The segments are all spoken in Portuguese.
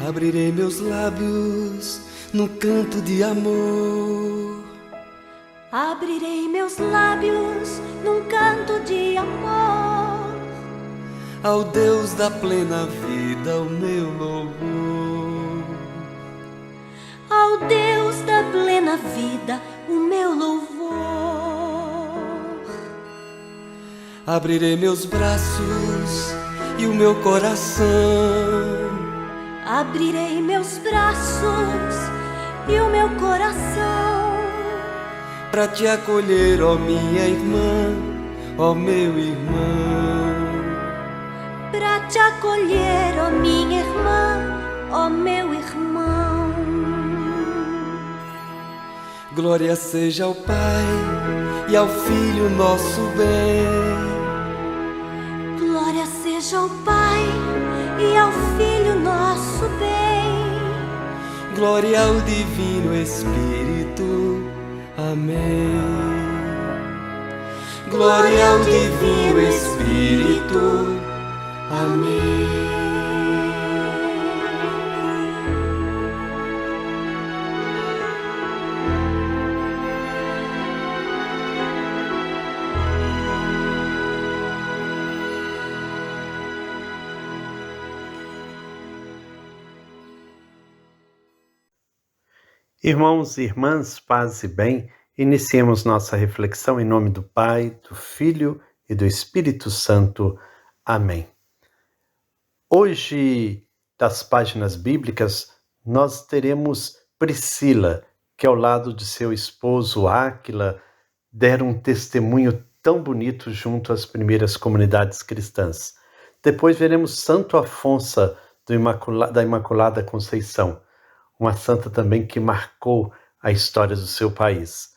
Abrirei meus lábios num canto de amor. Abrirei meus lábios num canto de amor. Ao Deus da plena vida, o meu louvor. Ao Deus da plena vida, o meu louvor. Abrirei meus braços e o meu coração. Abrirei meus braços e o meu coração para te acolher, ó minha irmã, ó meu irmão. Para te acolher, ó minha irmã, ó meu irmão. Glória seja ao Pai e ao Filho nosso bem. Glória seja ao Pai e ao Filho nosso bem. Glória ao Divino Espírito. Amém. Glória ao Divino Espírito. Amém. Irmãos e irmãs, paz e bem, iniciemos nossa reflexão em nome do Pai, do Filho e do Espírito Santo. Amém. Hoje, das páginas bíblicas, nós teremos Priscila, que ao lado de seu esposo Áquila, deram um testemunho tão bonito junto às primeiras comunidades cristãs. Depois veremos Santo Afonso da Imaculada Conceição, uma santa também que marcou a história do seu país.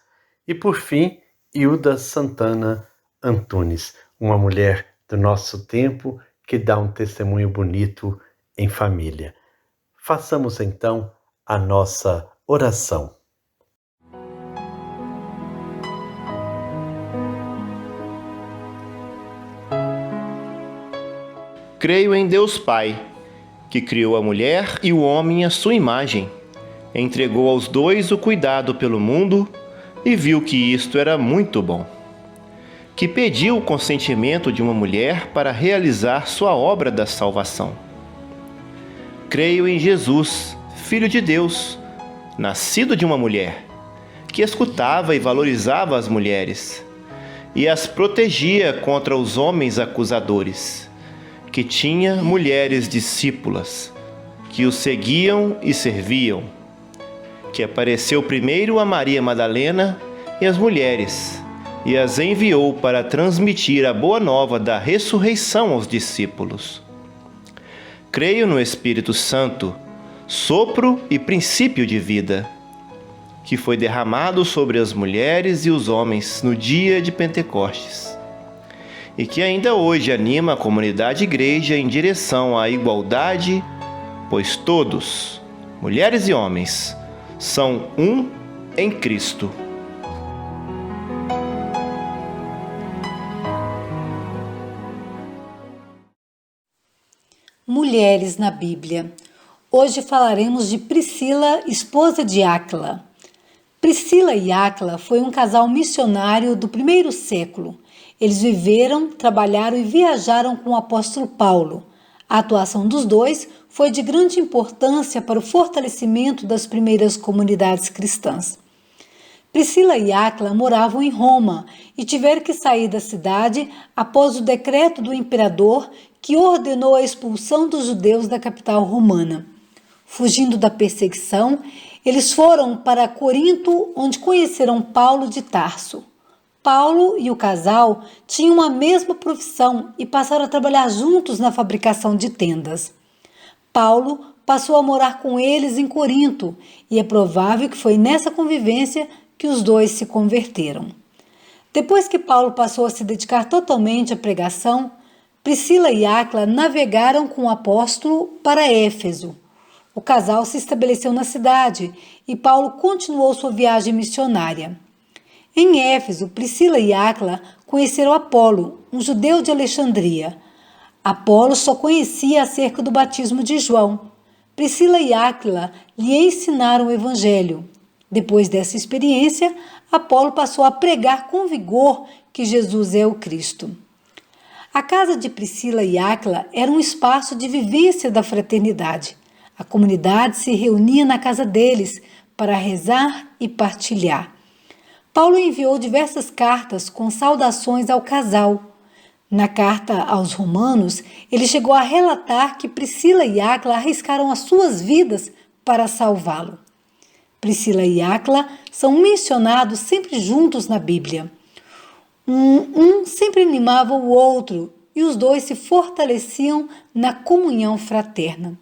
E por fim, Hilda Santana Antunes, uma mulher do nosso tempo que dá um testemunho bonito em família. Façamos então a nossa oração. Creio em Deus Pai, que criou a mulher e o homem à sua imagem, entregou aos dois o cuidado pelo mundo e viu que isto era muito bom. Que pediu o consentimento de uma mulher para realizar sua obra da salvação. Creio em Jesus, Filho de Deus, nascido de uma mulher, que escutava e valorizava as mulheres e as protegia contra os homens acusadores, que tinha mulheres discípulas, que o seguiam e serviam, que apareceu primeiro a Maria Madalena e as mulheres, e as enviou para transmitir a boa nova da ressurreição aos discípulos. Creio no Espírito Santo, sopro e princípio de vida, que foi derramado sobre as mulheres e os homens no dia de Pentecostes, e que ainda hoje anima a comunidade igreja em direção à igualdade, pois todos, mulheres e homens, são um em Cristo. Mulheres na Bíblia. Hoje falaremos de Priscila, esposa de Áquila. Priscila e Áquila foi um casal missionário do primeiro século. Eles viveram, trabalharam e viajaram com o apóstolo Paulo. A atuação dos dois foi de grande importância para o fortalecimento das primeiras comunidades cristãs. Priscila e Áquila moravam em Roma e tiveram que sair da cidade após o decreto do imperador que ordenou a expulsão dos judeus da capital romana. Fugindo da perseguição, eles foram para Corinto, onde conheceram Paulo de Tarso. Paulo e o casal tinham a mesma profissão e passaram a trabalhar juntos na fabricação de tendas. Paulo passou a morar com eles em Corinto e é provável que foi nessa convivência que os dois se converteram. Depois que Paulo passou a se dedicar totalmente à pregação, Priscila e Áquila navegaram com o apóstolo para Éfeso. O casal se estabeleceu na cidade e Paulo continuou sua viagem missionária. Em Éfeso, Priscila e Áquila conheceram Apolo, um judeu de Alexandria. Apolo só conhecia acerca do batismo de João. Priscila e Áquila lhe ensinaram o Evangelho. Depois dessa experiência, Apolo passou a pregar com vigor que Jesus é o Cristo. A casa de Priscila e Áquila era um espaço de vivência da fraternidade. A comunidade se reunia na casa deles para rezar e partilhar. Paulo enviou diversas cartas com saudações ao casal. Na carta aos Romanos, ele chegou a relatar que Priscila e Áquila arriscaram as suas vidas para salvá-lo. Priscila e Áquila são mencionados sempre juntos na Bíblia. Um sempre animava o outro e os dois se fortaleciam na comunhão fraterna.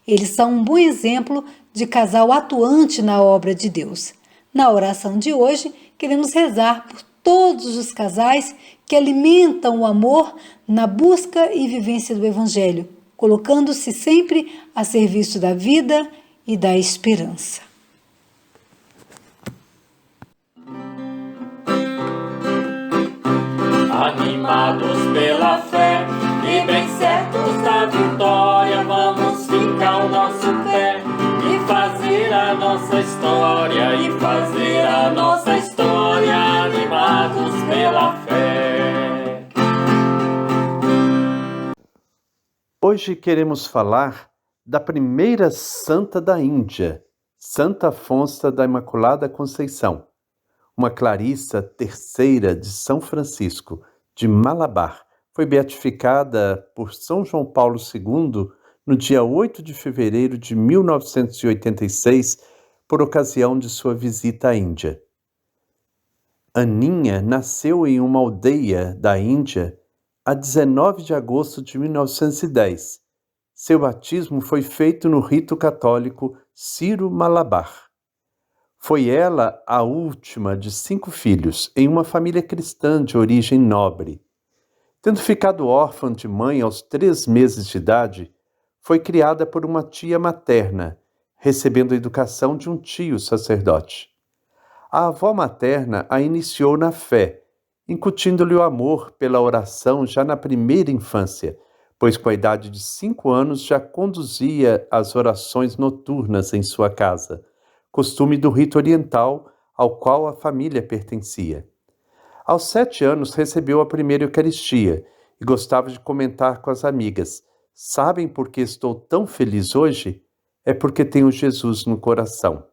Eles são um bom exemplo de casal atuante na obra de Deus. Na oração de hoje, queremos rezar por todos os casais que alimentam o amor na busca e vivência do Evangelho, colocando-se sempre a serviço da vida e da esperança. Animados pela fé e bem certos da vitória, vamos fincar o nosso pé e fazer a nossa história, animados pela fé. Hoje queremos falar da primeira santa da Índia, Santa Afonso da Imaculada Conceição, uma clarissa terceira de São Francisco, de Malabar. Foi beatificada por São João Paulo II no dia 8 de fevereiro de 1986, por ocasião de sua visita à Índia. Aninha nasceu em uma aldeia da Índia a 19 de agosto de 1910. Seu batismo foi feito no rito católico Sírio-Malabar. Foi ela a última de 5 filhos, em uma família cristã de origem nobre. Tendo ficado órfã de mãe aos 3 meses de idade, foi criada por uma tia materna, recebendo a educação de um tio sacerdote. A avó materna a iniciou na fé, incutindo-lhe o amor pela oração já na primeira infância, pois com a idade de 5 anos já conduzia as orações noturnas em sua casa, costume do rito oriental ao qual a família pertencia. Aos 7 anos recebeu a primeira Eucaristia e gostava de comentar com as amigas: "Sabem por que estou tão feliz hoje? É porque tenho Jesus no coração."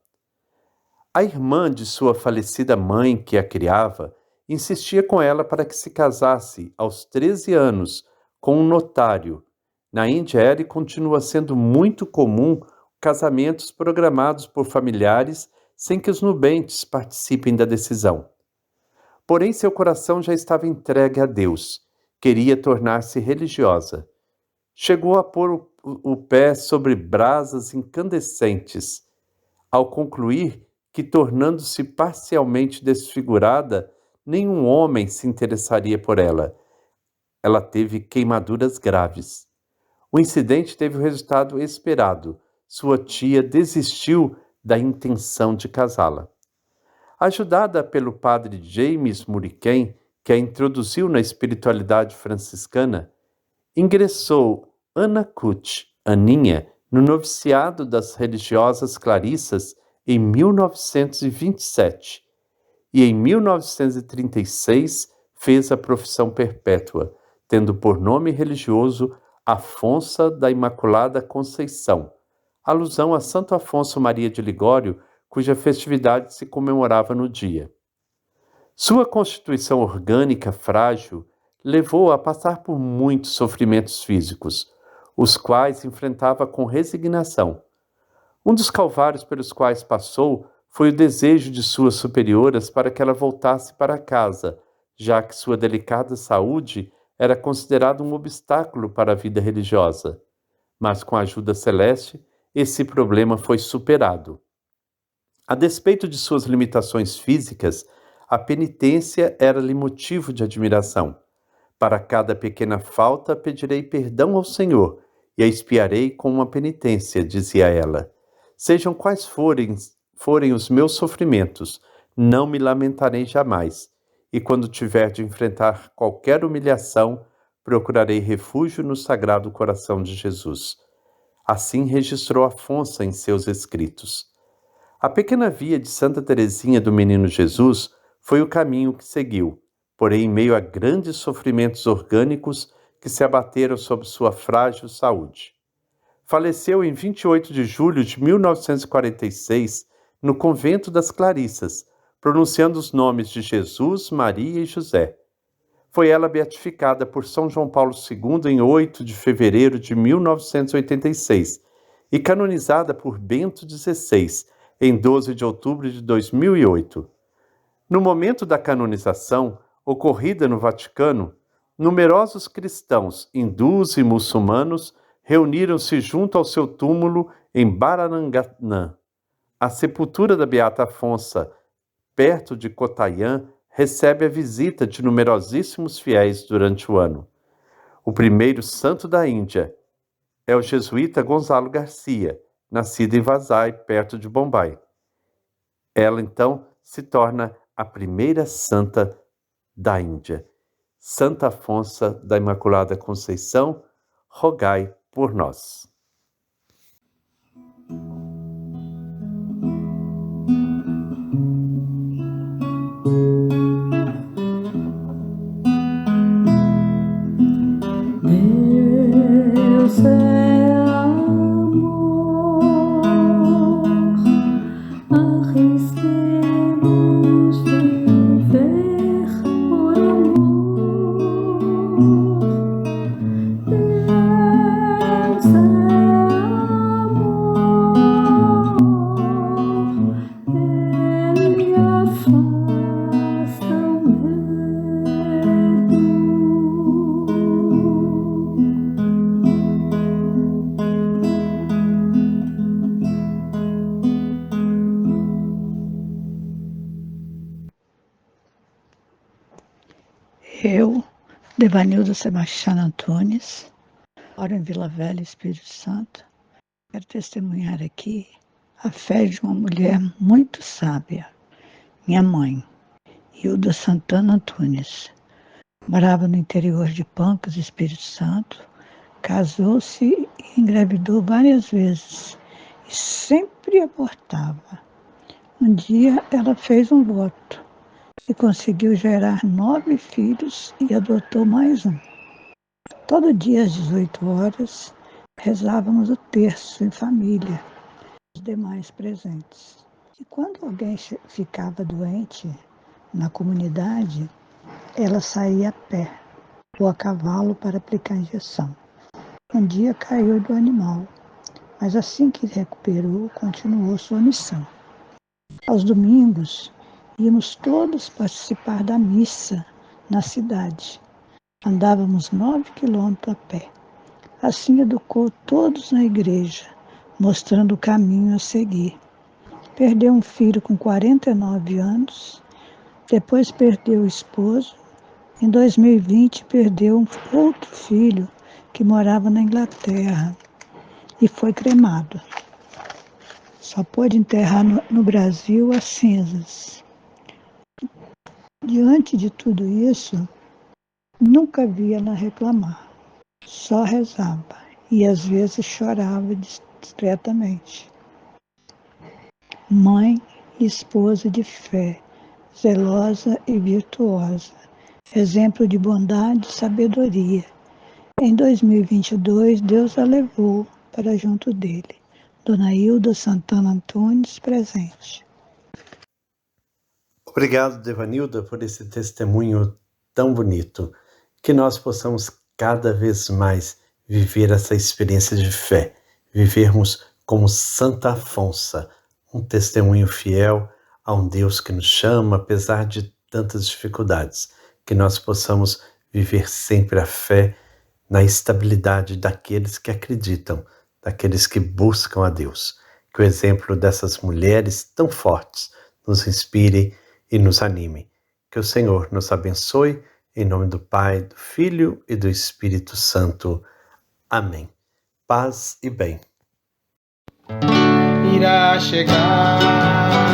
A irmã de sua falecida mãe, que a criava, insistia com ela para que se casasse aos 13 anos com um notário. Na Índia era e continua sendo muito comum casamentos programados por familiares sem que os nubentes participem da decisão. Porém, seu coração já estava entregue a Deus. Queria tornar-se religiosa. Chegou a pôr o pé sobre brasas incandescentes. Ao concluir que, tornando-se parcialmente desfigurada, nenhum homem se interessaria por ela. Ela teve queimaduras graves. O incidente teve o resultado esperado. Sua tia desistiu da intenção de casá-la. Ajudada pelo padre James Muriquen, que a introduziu na espiritualidade franciscana, ingressou Ana Kut, Aninha, no noviciado das religiosas clarissas em 1927 e em 1936 fez a profissão perpétua, tendo por nome religioso Afonso da Imaculada Conceição, alusão a Santo Afonso Maria de Ligório, cuja festividade se comemorava no dia. Sua constituição orgânica frágil levou-a a passar por muitos sofrimentos físicos, os quais enfrentava com resignação. Um dos calvários pelos quais passou foi o desejo de suas superioras para que ela voltasse para casa, já que sua delicada saúde era considerada um obstáculo para a vida religiosa. Mas com a ajuda celeste, esse problema foi superado. A despeito de suas limitações físicas, a penitência era-lhe motivo de admiração. Para cada pequena falta pedirei perdão ao Senhor e a expiarei com uma penitência, dizia ela. Sejam quais forem os meus sofrimentos, não me lamentarei jamais, e quando tiver de enfrentar qualquer humilhação, procurarei refúgio no Sagrado Coração de Jesus. Assim registrou Afonso em seus escritos. A pequena via de Santa Teresinha do Menino Jesus foi o caminho que seguiu, porém em meio a grandes sofrimentos orgânicos que se abateram sobre sua frágil saúde. Faleceu em 28 de julho de 1946 no convento das Clarissas, pronunciando os nomes de Jesus, Maria e José. Foi ela beatificada por São João Paulo II em 8 de fevereiro de 1986 e canonizada por Bento XVI em 12 de outubro de 2008. No momento da canonização, ocorrida no Vaticano, numerosos cristãos, hindus e muçulmanos reuniram-se junto ao seu túmulo em Bararanganã. A sepultura da Beata Afonso, perto de Kottayam, recebe a visita de numerosíssimos fiéis durante o ano. O primeiro santo da Índia é o jesuíta Gonzalo Garcia, nascido em Vasai, perto de Bombai. Ela, então, se torna a primeira santa da Índia. Santa Afonso da Imaculada Conceição, rogai por nós. Deus é amor, arrisquemos viver por amor. Deus é amor, Ele afasta o medo. Eu, Devanilda Sebastiana Antunes, moro em Vila Velha, Espírito Santo. Quero testemunhar aqui a fé de uma mulher muito sábia, minha mãe, Hilda Santana Antunes. Morava no interior de Pancas, Espírito Santo, casou-se e engravidou várias vezes e sempre abortava. Um dia ela fez um voto e conseguiu gerar 9 filhos e adotou mais um. Todo dia às 18 horas rezávamos o terço em família, os demais presentes. E quando alguém ficava doente na comunidade, ela saía a pé ou a cavalo para aplicar injeção. Um dia caiu do animal, mas assim que recuperou, continuou sua missão. Aos domingos, íamos todos participar da missa na cidade. Andávamos 9 quilômetros a pé. Assim educou todos na igreja, mostrando o caminho a seguir. Perdeu um filho com 49 anos, depois perdeu o esposo. Em 2020, perdeu um outro filho que morava na Inglaterra e foi cremado. Só pôde enterrar no Brasil as cinzas. Diante de tudo isso, nunca vi ela reclamar, só rezava e às vezes chorava discretamente. Mãe e esposa de fé, zelosa e virtuosa, exemplo de bondade e sabedoria. Em 2022, Deus a levou para junto dele. Dona Hilda Santana Antunes, presente. Obrigado, Devanilda, por esse testemunho tão bonito. Que nós possamos cada vez mais viver essa experiência de fé, vivermos como Santa Afonso, um testemunho fiel a um Deus que nos chama, apesar de tantas dificuldades. Que nós possamos viver sempre a fé na estabilidade daqueles que acreditam, daqueles que buscam a Deus. Que o exemplo dessas mulheres tão fortes nos inspire e nos anime. Que o Senhor nos abençoe, em nome do Pai, do Filho e do Espírito Santo. Amém. Paz e bem. Irá chegar